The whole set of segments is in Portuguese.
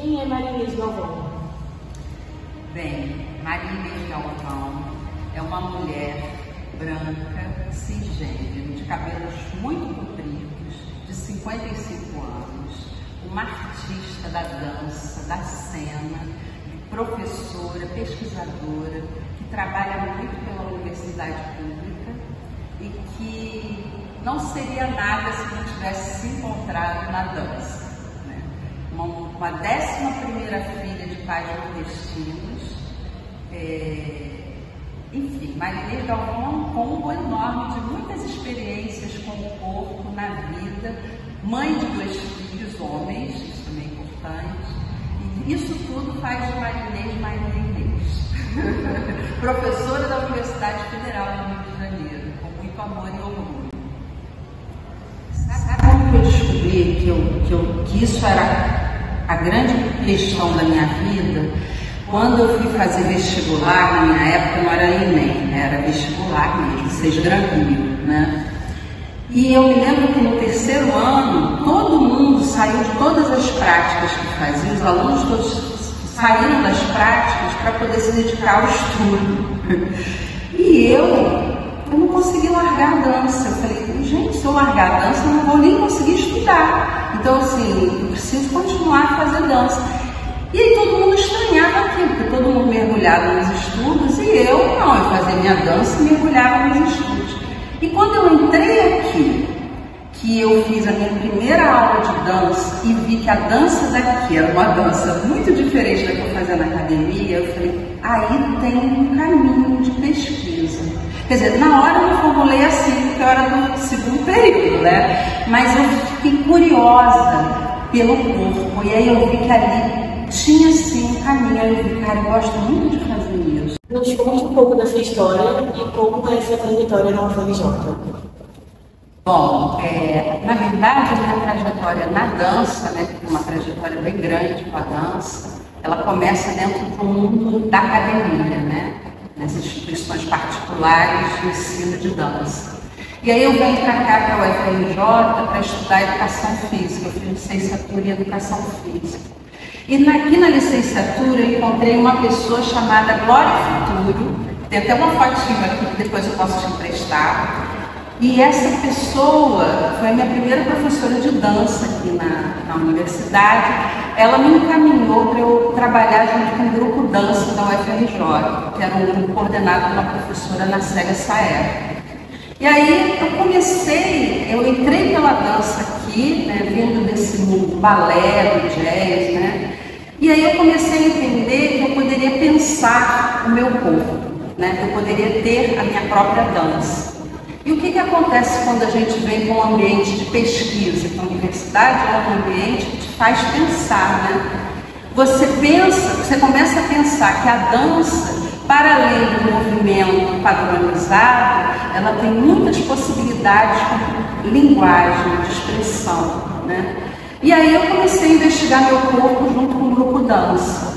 Quem é Maria Inês Galvão? Bem, Maria Inês Galvão é uma mulher branca, cisgênero, de cabelos muito compridos, de 55 anos, uma artista da dança, da cena, professora, pesquisadora, que trabalha muito pela universidade pública e que não seria nada se não tivesse se encontrado na dança. Uma 11ª filha de pais nordestinos. Enfim, Maria Inês Galvão é um combo enorme de muitas experiências com o corpo na vida, mãe de 2 filhos homens, isso também é importante, e isso tudo faz de Maria Inês. Professora da Universidade Federal do Rio de Janeiro, com muito amor e orgulho. Sabe como eu descobri que isso era a grande questão da minha vida? Quando eu fui fazer vestibular, na minha época não era Enem, era vestibular mesmo, 6 graduados, né? E eu me lembro que no 3º ano, todo mundo saiu de todas as práticas que fazia, os alunos todos saíram das práticas para poder se dedicar ao estudo. E eu não consegui largar a dança. Eu falei, gente, se eu largar a dança, eu não vou nem conseguir estudar. Então, assim, eu preciso continuar a fazer dança. E aí todo mundo estranhava aquilo, porque todo mundo mergulhava nos estudos e eu não, eu fazia minha dança e mergulhava nos estudos. E quando eu entrei aqui, que eu fiz a minha primeira aula de dança e vi que a dança daqui era uma dança muito diferente da que eu fazia na academia, eu falei, aí tem um caminho de pesquisa. Quer dizer, na hora eu me formulei assim, porque eu era do 2º período, né? Mas eu fiquei curiosa pelo corpo, e aí eu vi que ali tinha sim um caminho. Aí eu vi, cara, eu gosto muito de fazer isso. Nos conte um pouco da sua história e como é essa trajetória na UFRJ. Bom, na verdade, a minha trajetória na dança, né, uma trajetória bem grande com a dança, ela começa dentro do mundo da academia, né, nas instituições particulares de ensino de dança. E aí eu venho para cá, para a UFRJ, para estudar educação física. Eu fiz licenciatura em educação física. E aqui na licenciatura eu encontrei uma pessoa chamada Glória Futuro, tem até uma fotinha aqui que depois eu posso te emprestar. E essa pessoa foi a minha primeira professora de dança aqui na universidade. Ela me encaminhou para eu trabalhar junto com o grupo dança da UFRJ, que era um grupo coordenado pela professora Nacélia Saer. E aí eu entrei pela dança aqui, né, vindo desse mundo balé, do jazz, né? E aí eu comecei a entender que eu poderia pensar o meu corpo, né? Eu poderia ter a minha própria dança. E o que acontece quando a gente vem para um ambiente de pesquisa? Que a universidade é um ambiente que te faz pensar, né? Você começa a pensar que a dança, para além do movimento padronizado, ela tem muitas possibilidades com linguagem, de expressão, né? E aí eu comecei a investigar meu corpo junto com o grupo dança.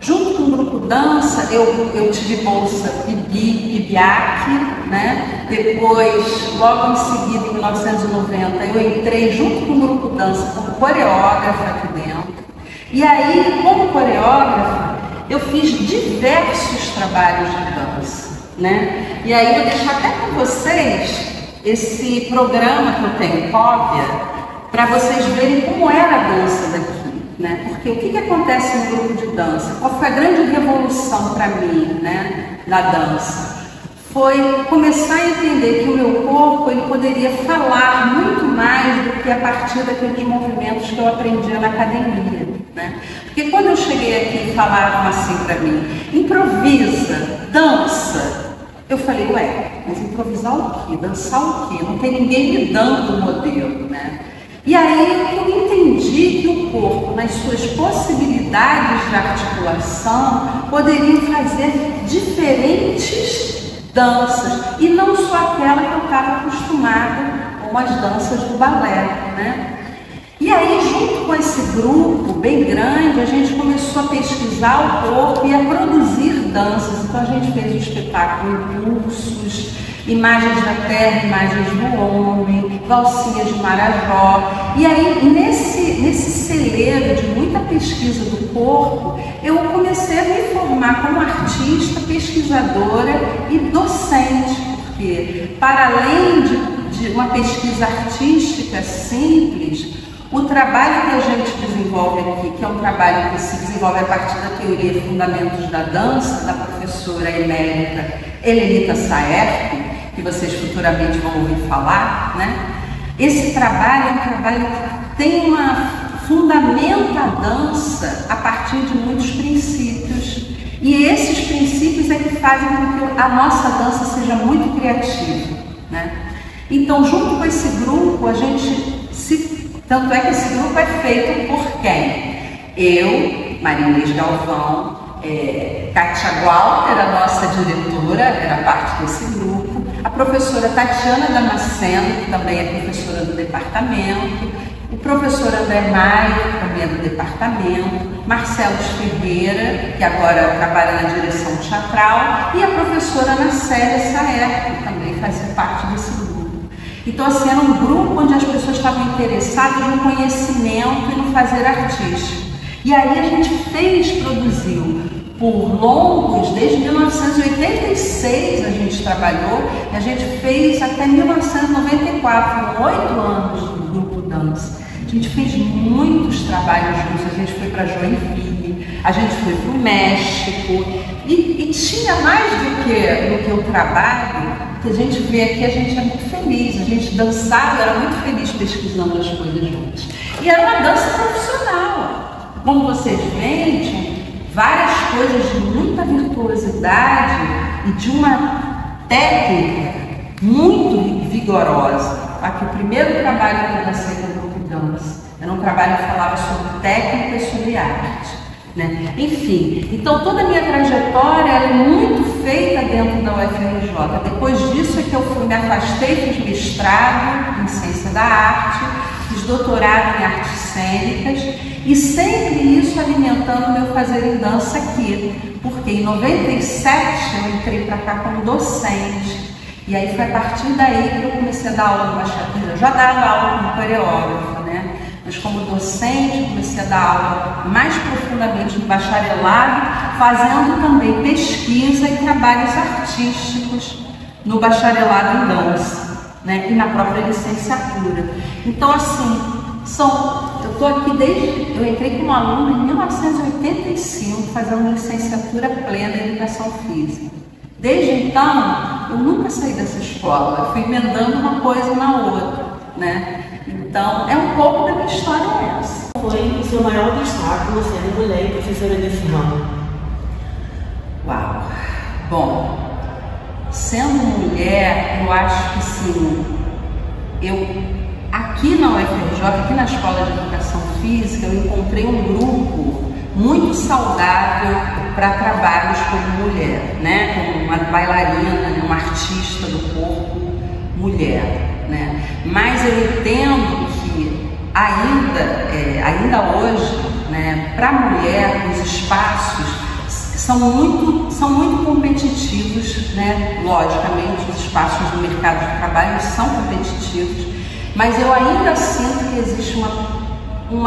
Junto com o grupo dança, eu tive bolsa IBIAC, né? Depois, logo em seguida, em 1990, eu entrei junto com o grupo dança como coreógrafa aqui dentro. E aí, como coreógrafa, eu fiz diversos trabalhos de dança, né? E aí eu deixo até com vocês esse programa que eu tenho cópia, para vocês verem como era a dança daqui, né? Porque o que acontece no grupo de dança? Qual foi a grande revolução para mim, né, da dança? Foi começar a entender que o meu corpo ele poderia falar muito mais do que a partir daqueles movimentos que eu aprendia na academia, né? Porque quando eu cheguei aqui e falavam assim para mim, improvisa, dança, eu falei, ué, mas improvisar o quê? Dançar o quê? Não tem ninguém me dando o modelo, né? E aí eu entendi que o corpo, nas suas possibilidades de articulação, poderia fazer diferentes danças, e não só aquela que eu estava acostumada com as danças do balé, né? E aí, junto com esse grupo bem grande, a gente começou a pesquisar o corpo e a produzir danças. Então a gente fez um espetáculo Impulsos, Imagens da Terra, Imagens do Homem, Valsinhas de Marajó. E aí, nesse celeiro de muita pesquisa do corpo, eu comecei a me formar como artista, pesquisadora e docente, porque para além de uma pesquisa artística simples, o trabalho que a gente desenvolve aqui, que é um trabalho que se desenvolve a partir da teoria Fundamentos da Dança, da professora emérita Helenita Saerp, que vocês futuramente vão ouvir falar, né? Esse trabalho é um trabalho que fundamenta a dança a partir de muitos princípios. E esses princípios é que fazem com que a nossa dança seja muito criativa, né? Então, junto com esse grupo, tanto é que esse grupo é feito por quem? Eu, Maria Inês Galvão, Kátia Walter, a nossa diretora, era parte desse grupo, a professora Tatiana Damasceno, que também é professora do departamento, o professor André Maia, que também é do departamento, Marcelo Ferreira, que agora trabalha na direção teatral, e a professora Ana Célia Saerp, que também fazia parte desse grupo. Então, assim, era um grupo onde as pessoas estavam interessadas no conhecimento e no fazer artístico. E aí a gente produziu por longos, desde 1986 a gente trabalhou, e a gente fez até 1994, foram 8 anos do grupo dança. A gente fez muitos trabalhos juntos, a gente foi para Joinville, a gente foi para o México, e tinha mais do que o trabalho que a gente vê aqui, a gente é muito feliz, a gente dançava, era muito feliz pesquisando as coisas juntos. E era uma dança profissional. Como vocês veem, tinham várias coisas de muita virtuosidade e de uma técnica muito vigorosa. Aqui o primeiro trabalho que eu dancei com o grupo dança era um trabalho que falava sobre técnica e sobre arte, né? Enfim, então toda a minha trajetória é muito feita dentro da UFRJ. Depois disso é que eu me afastei, fiz mestrado em ciência da arte, fiz doutorado em artes cênicas e sempre isso alimentando o meu fazer em dança aqui, porque em 97 eu entrei para cá como docente. E aí foi a partir daí que eu comecei a dar aula no bacharelado. Eu já dava aula como coreógrafa, né? Mas como docente, comecei a dar aula mais profundamente no bacharelado, fazendo também pesquisa e trabalhos artísticos no bacharelado em dança, né? E na própria licenciatura. Então, assim, eu estou aqui eu entrei como aluna em 1985, fazendo licenciatura plena em Educação Física. Desde então, eu nunca saí dessa escola, eu fui emendando uma coisa na outra, né? Então, é um pouco da minha história essa. Qual foi o seu maior obstáculo sendo mulher e professora desse ramo? Uau! Bom, sendo mulher, eu acho que sim, aqui na UFRJ, aqui na Escola de Educação Física, eu encontrei um grupo muito saudável para trabalhos como mulher, né? Como uma bailarina, uma artista do corpo mulher, né? Mas eu entendo que ainda hoje, né, para a mulher, os espaços são muito competitivos, né? Logicamente, os espaços do mercado de trabalho são competitivos, mas eu ainda sinto que existe um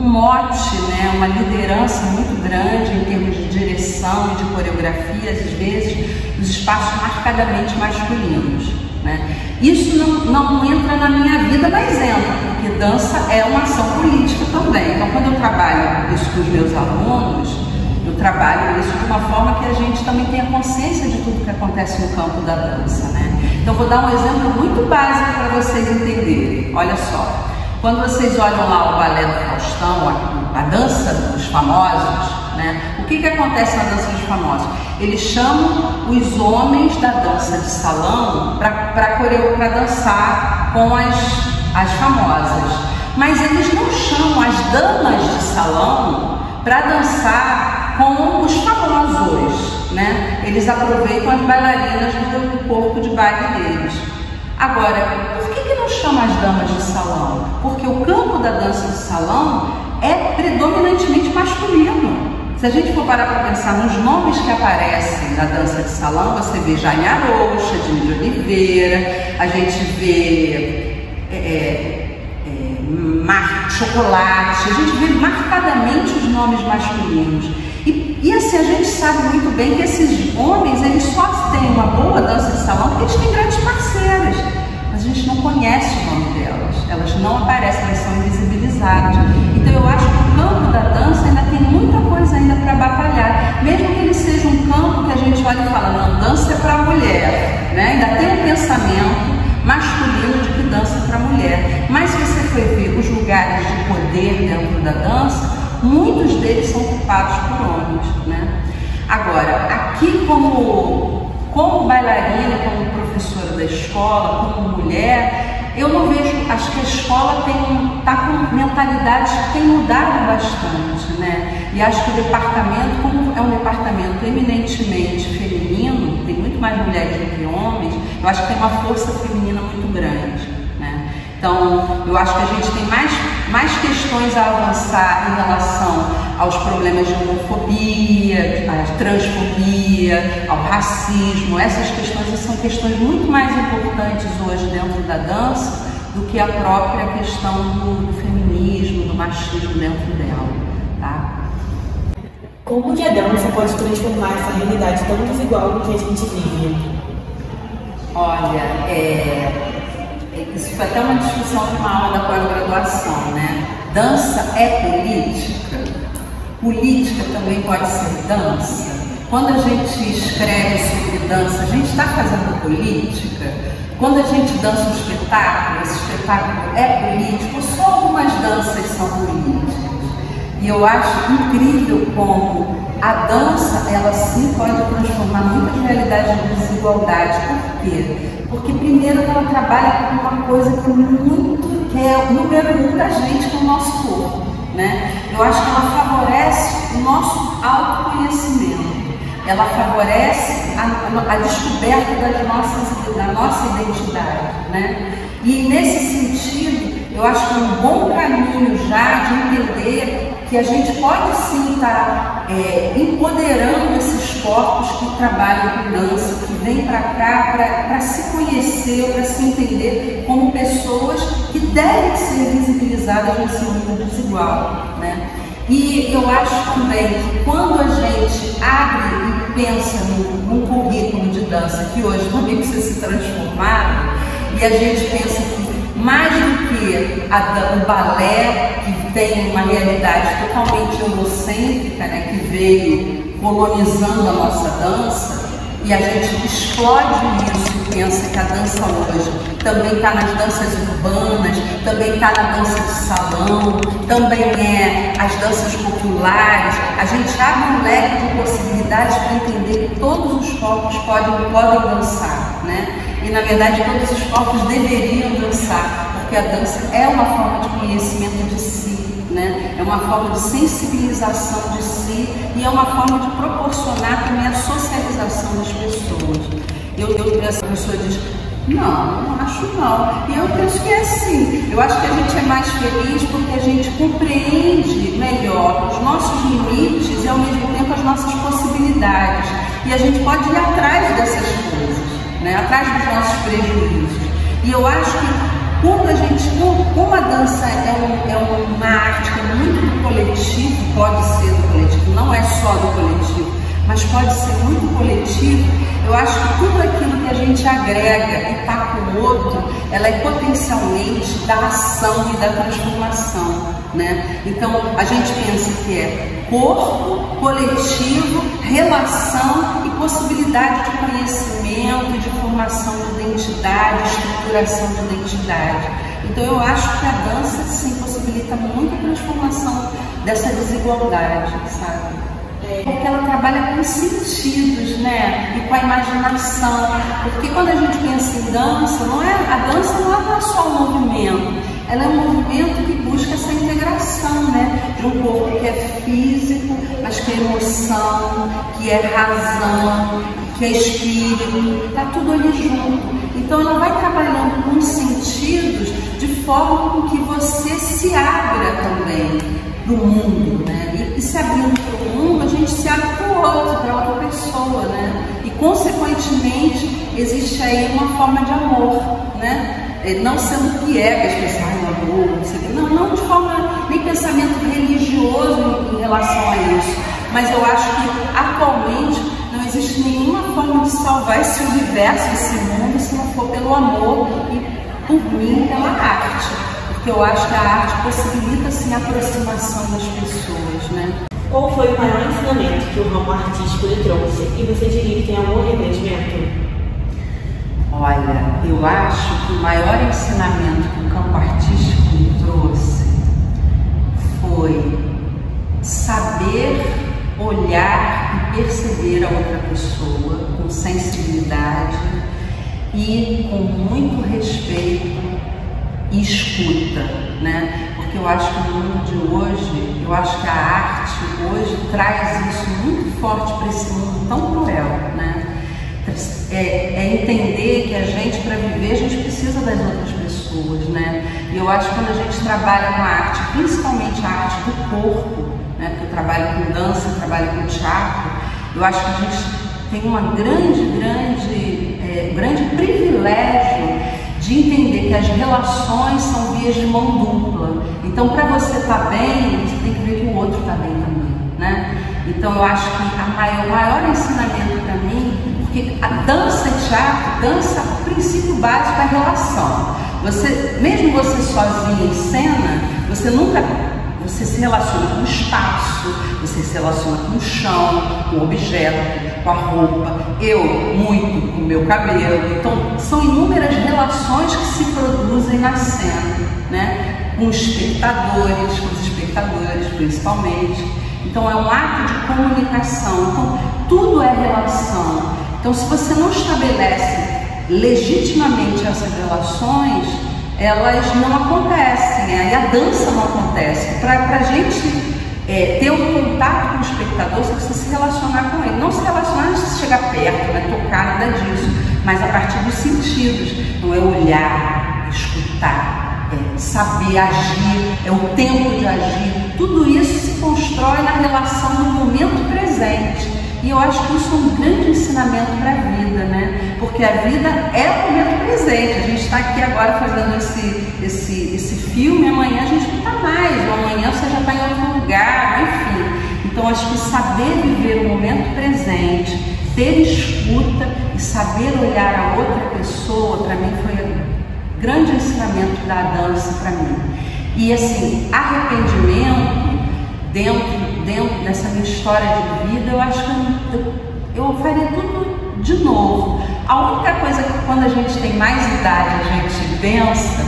mote, né, uma liderança muito grande em termos de direção e de coreografia, às vezes, nos espaços marcadamente masculinos, né? Isso não entra na minha vida, mas entra, porque dança é uma ação política também. Então, quando eu trabalho isso com os meus alunos, eu trabalho isso de uma forma que a gente também tenha consciência de tudo que acontece no campo da dança, né? Então, vou dar um exemplo muito básico para vocês entenderem. Olha só. Quando vocês olham lá o balé do Faustão, a dança dos famosos, né? O que acontece na dança dos famosos? Eles chamam os homens da dança de salão para dançar com as famosas. Mas eles não chamam as damas de salão para dançar com os famosos, né? Eles aproveitam as bailarinas do corpo de baile deles. Agora, por que não chama as damas de salão? Porque o campo da dança de salão é predominantemente masculino. Se a gente for parar para pensar nos nomes que aparecem na dança de salão, você vê Jaime Arouxa, Dini de Oliveira, a gente vê chocolate, a gente vê marcadamente os nomes masculinos. E assim, a gente sabe muito bem que esses homens, eles só têm uma boa dança de salão porque eles têm grandes parceiras. Mas a gente não conhece o nome delas, elas não aparecem, elas são invisibilizadas. Então eu acho que o campo da dança ainda tem muita coisa ainda para batalhar, mesmo que ele seja um campo que a gente olha e fala, não, dança é para mulher, né? Ainda tem um pensamento masculino de que dança é para mulher. Mas se você for ver os lugares de poder dentro da dança, muitos deles são ocupados por homens, né? Agora, aqui como bailarina, como professora da escola, como mulher, eu não vejo, acho que a escola está com mentalidades que tem mudado bastante, né? E acho que o departamento, como é um departamento eminentemente feminino, tem muito mais mulheres do que homens, eu acho que tem uma força feminina muito grande, né? Então, eu acho que a gente tem mais questões a avançar em relação aos problemas de homofobia, à transfobia, ao racismo. Essas questões são questões muito mais importantes hoje dentro da dança do que a própria questão do feminismo, do machismo dentro dela, tá? Como que a dança pode transformar essa realidade tão desigual que a gente vive? Olha, isso foi até uma discussão de uma aula da pós-graduação, né? Dança é política? Política também pode ser dança? Quando a gente escreve sobre dança, a gente está fazendo política? Quando a gente dança um espetáculo, esse espetáculo é político? Ou só algumas danças são políticas? E eu acho incrível como a dança, ela sim pode transformar muitas realidades de desigualdade. Por quê? Porque primeiro ela trabalha com uma coisa que é o número 1 da gente, que é o nosso corpo, né? Eu acho que ela favorece o nosso autoconhecimento. Ela favorece a descoberta da nossa identidade, né? E nesse sentido, eu acho que é um bom caminho já de entender que a gente pode sim estar empoderando esses corpos que trabalham com dança, que vêm para cá para se conhecer, para se entender como pessoas que devem ser visibilizadas nesse mundo desigual, né? E eu acho também que quando a gente abre e pensa num currículo de dança que hoje também precisa se transformar, e a gente pensa que mais do que o balé, que tem uma realidade totalmente eurocêntrica, né, que veio colonizando a nossa dança, e a gente explode isso e pensa que a dança hoje também está nas danças urbanas, também está na dança de salão, também é as danças populares. A gente abre um leque de possibilidades para entender que todos os corpos podem dançar, né? E na verdade todos os corpos deveriam dançar, porque a dança é uma forma de conhecimento de si, né? É uma forma de sensibilização de si e é uma forma de proporcionar também a socialização das pessoas. Essa pessoa diz, não acho não. E eu penso que é assim. Eu acho que a gente é mais feliz porque a gente compreende melhor os nossos limites e ao mesmo tempo as nossas possibilidades. E a gente pode ir atrás dessas coisas, né? Atrás dos nossos prejuízos. E eu acho que como a dança é uma arte que é muito do coletivo, pode ser do coletivo, não é só do coletivo, mas pode ser muito coletivo, eu acho que tudo aquilo que a gente agrega e está com o outro, ela é potencialmente da ação e da transformação, né? Então, a gente pensa que é corpo, coletivo, relação e possibilidade de conhecimento, de formação de identidade, estruturação de identidade. Então, eu acho que a dança, sim, possibilita muito a transformação dessa desigualdade, sabe? Porque ela trabalha com sentidos, né? E com a imaginação. Porque quando a gente pensa em dança, a dança não é só um movimento, ela é um movimento que busca essa integração, né? De um corpo que é físico, mas que é emoção, que é razão, que é espírito, está tudo ali junto. Então ela vai trabalhando com sentidos de forma com que você se abra também para o mundo, né? E se abrindo para o mundo, a gente se abre para o outro, para outra pessoa, né? E consequentemente existe aí uma forma de amor, né? Não sendo piegas, pensar no amor, não sei o quê. Não de forma, nem pensamento religioso em relação a isso. Mas eu acho que atualmente não existe nenhuma forma de salvar esse universo, esse mundo, se não for pelo amor e, por mim, pela arte. Porque eu acho que a arte possibilita, assim, a aproximação das pessoas, né? Qual foi o maior ensinamento que o ramo artístico lhe trouxe? E você diria que tem algum arrependimento? Olha, eu acho que o maior ensinamento que o campo artístico me trouxe foi saber olhar e perceber a outra pessoa com sensibilidade e com muito respeito e escuta, né? Porque eu acho que no mundo de hoje, eu acho que a arte hoje traz isso muito forte para esse mundo tão cruel, né? É entender que a gente, para viver, a gente precisa das outras pessoas, né? E eu acho que quando a gente trabalha com a arte, principalmente a arte do corpo, né? Porque eu trabalho com dança, eu trabalho com teatro, eu acho que a gente tem uma grande privilégio de entender que as relações são vias de mão dupla. Então, para você estar bem, você tem que ver que o outro está bem também, né? Então, eu acho que o maior ensinamento para mim, porque a dança e teatro, dança, o princípio básico é a relação. Mesmo você sozinho em cena, você se relaciona com o espaço, você se relaciona com o chão, com o objeto, com a roupa, eu muito com o meu cabelo. Então, são inúmeras relações que se produzem na cena, né? Com os espectadores principalmente. Então, é um ato de comunicação. Então, tudo é relação. Então, se você não estabelece legitimamente essas relações, elas não acontecem, né? E a dança não acontece. Para a gente ter um contato com o espectador, você precisa se relacionar com ele. Não se relacionar antes de chegar perto, né? Tocar, nada disso, mas a partir dos sentidos. Então, é olhar, escutar, saber agir, é o tempo de agir. Tudo isso se constrói na relação no momento presente. E eu acho que isso é um grande ensinamento para a vida, né? Porque a vida é o momento presente. A gente está aqui agora fazendo esse filme, amanhã a gente não está mais, ou amanhã você já está em outro lugar, enfim. Então, acho que saber viver o momento presente, ter escuta e saber olhar a outra pessoa, para mim foi um grande ensinamento da dança para mim. E assim, arrependimento dentro dessa minha história de vida, eu acho que eu faria tudo de novo. A única coisa que quando a gente tem mais idade a gente pensa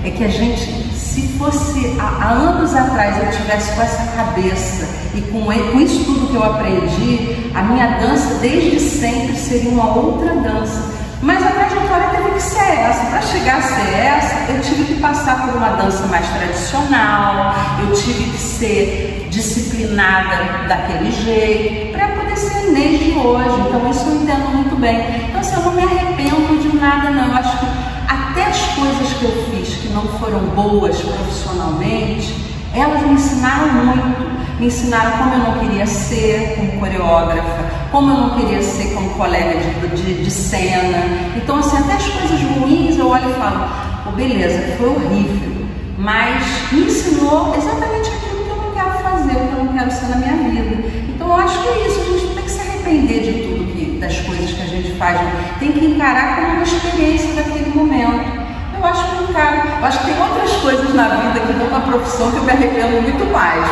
é que a gente, se fosse há anos atrás eu tivesse com essa cabeça e com isso tudo que eu aprendi, a minha dança desde sempre seria uma outra dança. Mas a trajetória teve que ser essa. Para chegar a ser essa, eu tive que passar por uma dança mais tradicional, eu tive que ser disciplinada daquele jeito, para poder ser a Inês de hoje. Então, isso eu entendo muito bem. Então, assim, eu não me arrependo de nada, não. Eu acho que até as coisas que eu fiz que não foram boas profissionalmente, elas me ensinaram muito. Me ensinaram como eu não queria ser como coreógrafa, como eu não queria ser como colega de cena. Então, assim, até as coisas ruins eu olho e falo, oh, beleza, foi horrível, mas me ensinou exatamente aquilo que eu não quero fazer, o que eu não quero ser na minha vida. Então, eu acho que é isso, a gente não tem que se arrepender de tudo, das coisas que a gente faz, tem que encarar como uma experiência daquele momento. Eu acho que eu encaro. Eu acho que tem outras coisas na vida que não na profissão que eu me arrependo muito mais,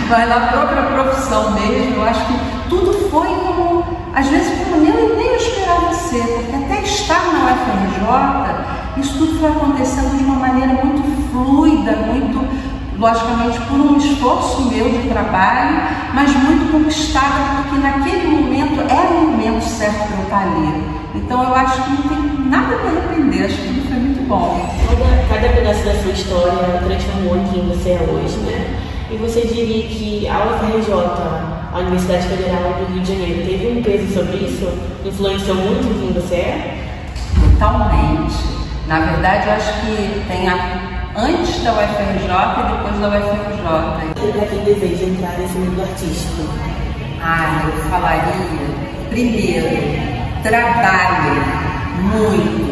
mas na própria profissão mesmo, eu acho que tudo foi como, às vezes, como nem eu esperava ser, porque até estar na UFRJ, isso tudo foi acontecendo de uma maneira muito fluida, muito, logicamente, por um esforço meu de trabalho, mas muito conquistada, porque naquele momento era o momento certo para eu estar ali. Então eu acho que não tem nada para arrepender, acho que tudo foi muito bom. Cada pedaço da sua história transformou em quem você é hoje, né? E você diria que a UFRJ, a Universidade Federal do Rio de Janeiro, teve um peso sobre isso? Influenciou muito em quem você é? Totalmente. Na verdade, eu acho que tem antes da UFRJ e depois da UFRJ. E para quem deseja entrar nesse mundo artístico? Eu falaria, primeiro, trabalhe muito,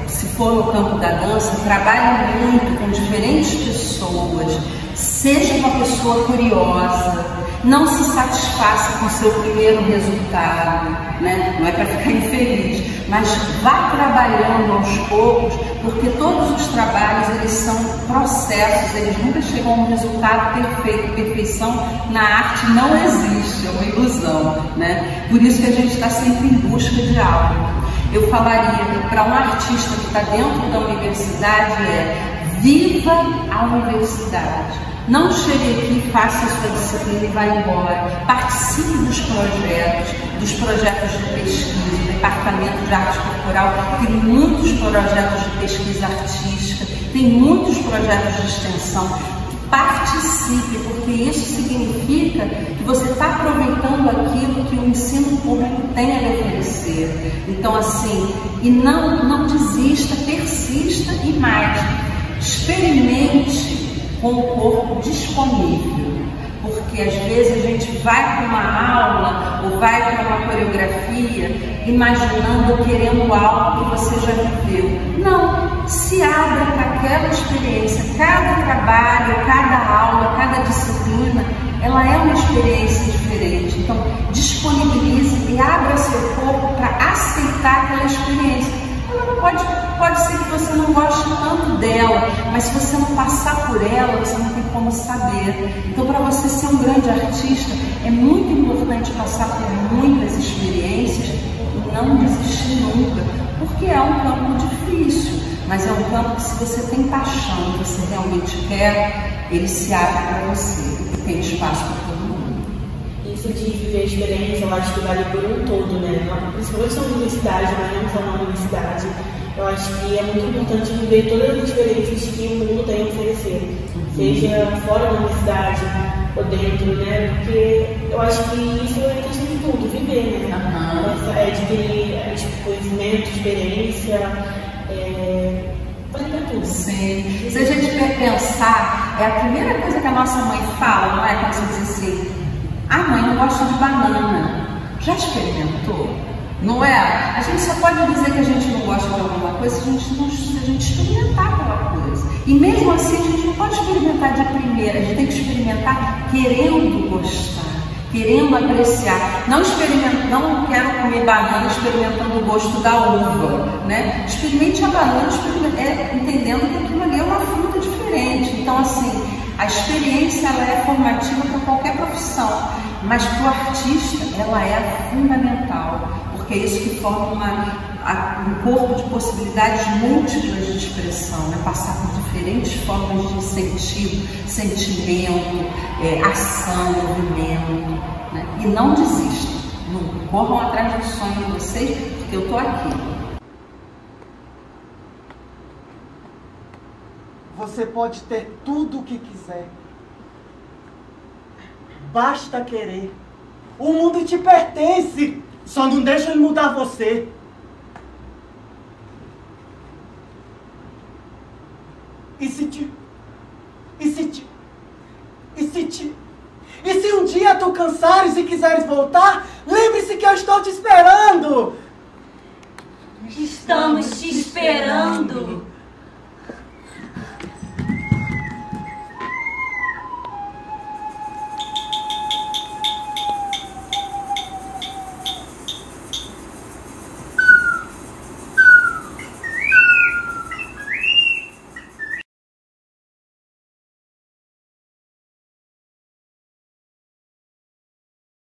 se for no campo da dança, trabalhe muito com diferentes pessoas, seja uma pessoa curiosa, não se satisfaça com o seu primeiro resultado, né? Não é para ficar infeliz, mas vá trabalhando aos poucos, porque todos os trabalhos, eles são processos, eles nunca chegam a um resultado perfeito. Perfeição na arte não existe, é uma ilusão, né? Por isso que a gente está sempre em busca de algo. Eu falaria para um artista que está dentro da universidade viva a universidade. Não chegue aqui, faça a sua disciplina e vá embora. Participe dos projetos de pesquisa. O Departamento de Arte Corporal tem muitos projetos de pesquisa artística, tem muitos projetos de extensão. Participe, porque isso significa que você está aproveitando aquilo que o ensino público tem a lhe oferecer. Então, assim, e não desista, persista e mais. Experimente com o corpo disponível, porque às vezes a gente vai para uma aula ou vai para uma coreografia imaginando, querendo algo que você já viveu. Não, se abra para aquela experiência. Cada trabalho, cada aula, cada disciplina, ela é uma experiência diferente. Então, disponibilize e abra seu corpo para aceitar aquela experiência. Pode ser que você não goste tanto dela, mas se você não passar por ela, você não tem como saber. Então, para você ser um grande artista, é muito importante passar por muitas experiências e não desistir nunca, porque é um campo difícil, mas é um campo que, se você tem paixão e você realmente quer, ele se abre para você e tem espaço para todo mundo. Isso de viver a experiência, eu acho que vale por um todo, né? Principalmente na universidade, mas não só na universidade. Eu acho que é muito importante viver todas as experiências que o mundo tem a oferecer, seja fora da universidade ou dentro, né? Porque eu acho que isso é questão de tudo, viver, né? Adquirir conhecimento, experiência, vale pra tudo. Sim. Se a gente pensar, é a primeira coisa que a nossa mãe fala, não é? Quando você diz assim, mãe, não gosto de banana. Já experimentou? Não é? A gente só pode dizer que a gente não gosta de alguma coisa se a gente experimentar aquela coisa. E mesmo assim, a gente não pode experimentar de primeira, a gente tem que experimentar querendo gostar, querendo apreciar. Não quero comer banana experimentando o gosto da uva, né? Experimente a banana, entendendo que aquilo ali é uma fruta diferente. Então, assim, a experiência, ela é formativa para qualquer profissão, mas para o artista ela é fundamental, porque é isso que forma um corpo de possibilidades múltiplas de expressão, né? Passar por diferentes formas de sentimento, ação, movimento, né? E não desistam, não corram atrás do sonho de vocês, porque eu estou aqui. Você pode ter tudo o que quiser. Basta querer. O mundo te pertence. Só não deixa ele mudar você. E se um dia tu cansares e quiseres voltar, lembre-se que eu estou te esperando. Estamos te esperando.